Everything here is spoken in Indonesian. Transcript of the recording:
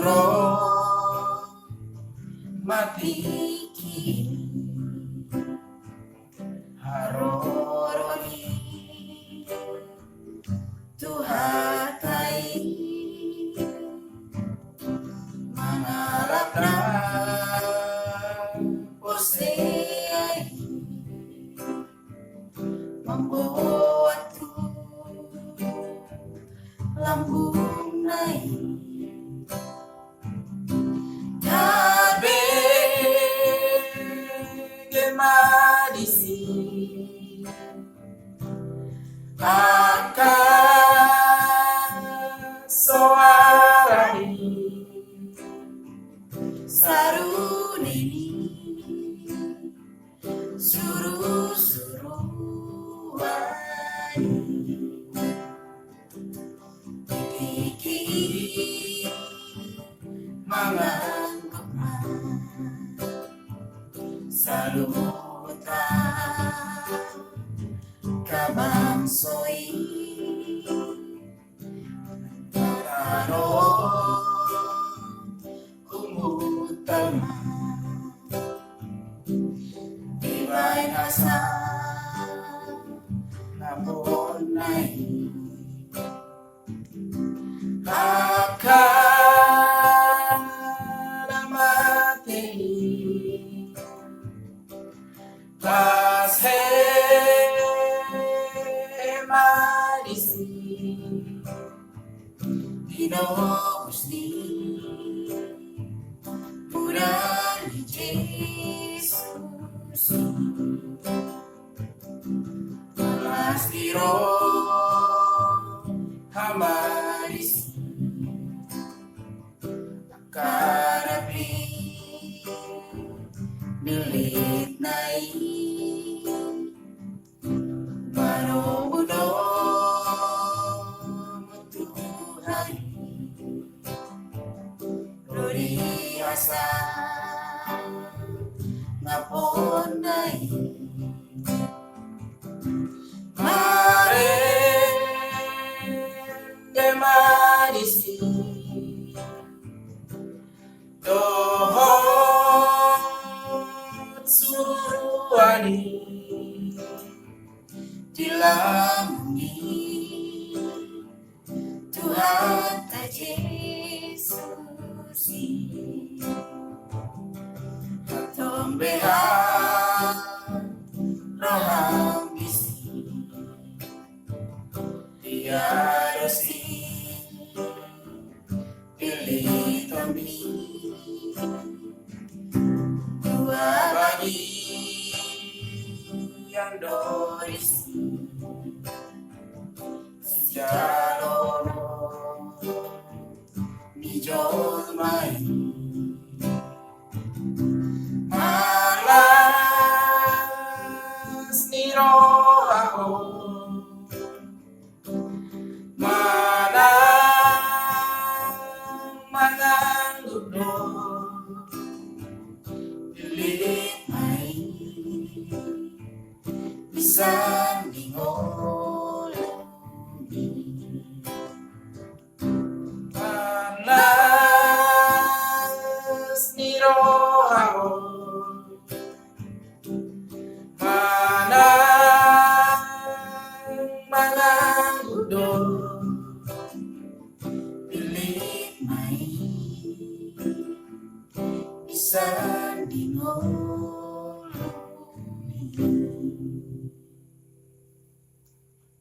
roh mati kini Haroro Tuhanta Mangalap-Na porsea Mamboan lambung-Na Tarbege disi Angka soara Sarune suru-suruan Tingki mangangguk Saluhut bangso tano humuntal Dibaen hasangapon-Na Angka tas hehe disi Tinobus mudar Jesus Marlas Rohani Angka pinillit-Na Manomu-nomu Tuhan Rohani hasangapon-Na Marende disi Dohot suru-suruan di lambung-Na Tuhanta Jesus Rohani pinillit-Na dua bagian dorisi Haroro mai Marlas ni roha mangangguk pinillit-Na bisa dingolongi Marlas ni roha mangangguk pinillit-Na bisa dingolongi